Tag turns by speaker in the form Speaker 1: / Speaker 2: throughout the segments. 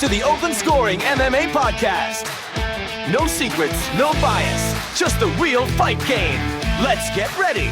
Speaker 1: to the Open Scoring MMA podcast. No secrets, no bias, just the real fight game. Let's get ready.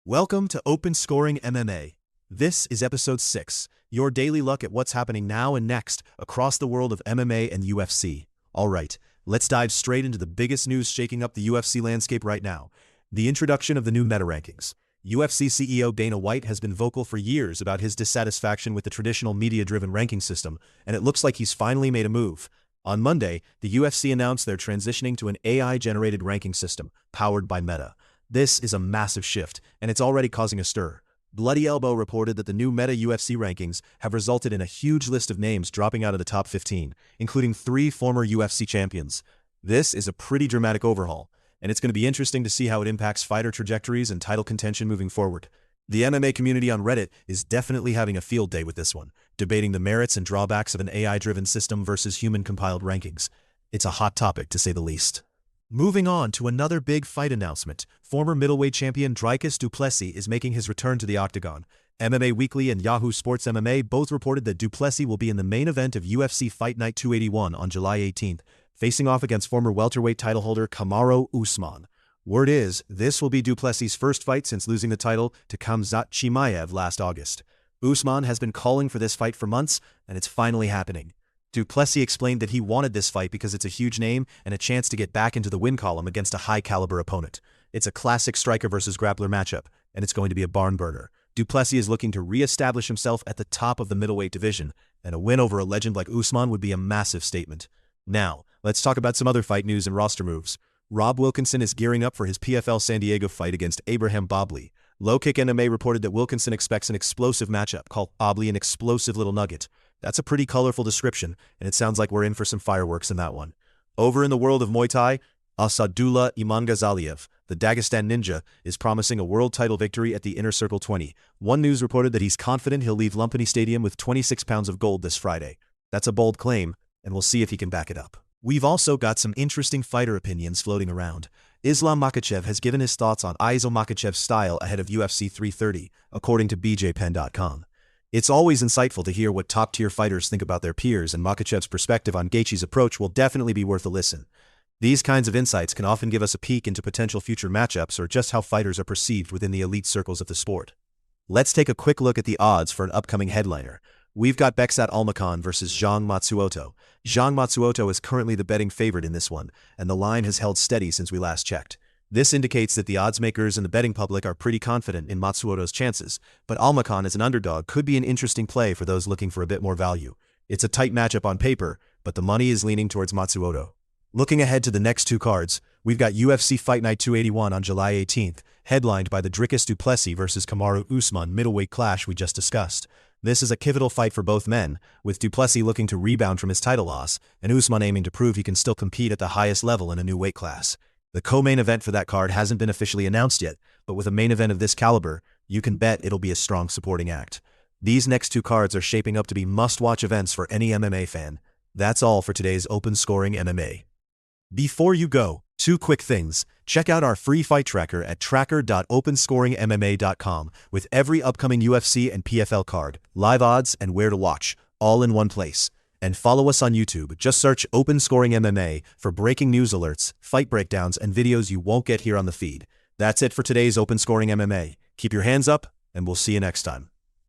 Speaker 2: Welcome to Open Scoring MMA. This is episode 6, your daily look at what's happening now and next across the world of MMA and UFC. All right, let's dive straight into the biggest news shaking up the UFC landscape right now, the introduction of the new meta rankings. UFC CEO Dana White has been vocal for years about his dissatisfaction with the traditional media-driven ranking system, and it looks like he's finally made a move. On Monday, the UFC announced they're transitioning to an AI-generated ranking system powered by Meta. This is a massive shift, and it's already causing a stir. Bloody Elbow reported that the new Meta UFC rankings have resulted in a huge list of names dropping out of the top 15, including 3 former UFC champions. This is a pretty dramatic overhaul, and it's going to be interesting to see how it impacts fighter trajectories and title contention moving forward. The MMA community on Reddit is definitely having a field day with this one, debating the merits and drawbacks of an AI-driven system versus human-compiled rankings. It's a hot topic, to say the least. Moving on to another big fight announcement, former middleweight champion Dricus Du Plessis is making his return to the octagon. MMA Weekly and Yahoo Sports MMA both reported that Du Plessis will be in the main event of UFC Fight Night 281 on July 18th, facing off against former welterweight title holder Kamaru Usman. Word is, this will be Du Plessis' first fight since losing the title to Khamzat Chimaev last August. Usman has been calling for this fight for months, and it's finally happening. Du Plessis explained that he wanted this fight because it's a huge name and a chance to get back into the win column against a high-caliber opponent. It's a classic striker versus grappler matchup, and it's going to be a barn burner. Du Plessis is looking to re-establish himself at the top of the middleweight division, and a win over a legend like Usman would be a massive statement. Now, let's talk about some other fight news and roster moves. Rob Wilkinson is gearing up for his PFL San Diego fight against Abraham Bobley. Low Kick MMA reported that Wilkinson expects an explosive matchup, called Bobley an explosive little nugget. That's a pretty colorful description, and it sounds like we're in for some fireworks in that one. Over in the world of Muay Thai, Asadullah Imangazaliev, the Dagestan Ninja, is promising a world title victory at the Inner Circle 20. One News reported that he's confident he'll leave Lumpini Stadium with 26 pounds of gold this Friday. That's a bold claim, and we'll see if he can back it up. We've also got some interesting fighter opinions floating around. Islam Makhachev has given his thoughts on Aizel Makhachev's style ahead of UFC 330, according to BJPenn.com. It's always insightful to hear what top-tier fighters think about their peers, and Makhachev's perspective on Gaethje's approach will definitely be worth a listen. These kinds of insights can often give us a peek into potential future matchups or just how fighters are perceived within the elite circles of the sport. Let's take a quick look at the odds for an upcoming headliner. We've got Beksat Almakhan versus Zhang Matsuoto. Zhang Matsuoto is currently the betting favorite in this one, and the line has held steady since we last checked. This indicates that the odds makers and the betting public are pretty confident in Matsuoto's chances, but Almakhan as an underdog could be an interesting play for those looking for a bit more value. It's a tight matchup on paper, but the money is leaning towards Matsuoto. Looking ahead to the next 2 cards, we've got UFC Fight Night 281 on July 18th, headlined by the Dricus Du Plessis versus Kamaru Usman middleweight clash we just discussed. This is a pivotal fight for both men, with Du Plessis looking to rebound from his title loss, and Usman aiming to prove he can still compete at the highest level in a new weight class. The co-main event for that card hasn't been officially announced yet, but with a main event of this caliber, you can bet it'll be a strong supporting act. These next 2 cards are shaping up to be must-watch events for any MMA fan. That's all for today's Open Scoring MMA. Before you go, 2 quick things. Check out our free fight tracker at tracker.openscoringmma.com with every upcoming UFC and PFL card, live odds, and where to watch, all in one place. And follow us on YouTube. Just search Open Scoring MMA for breaking news alerts, fight breakdowns, and videos you won't get here on the feed. That's it for today's Open Scoring MMA. Keep your hands up, and we'll see you next time.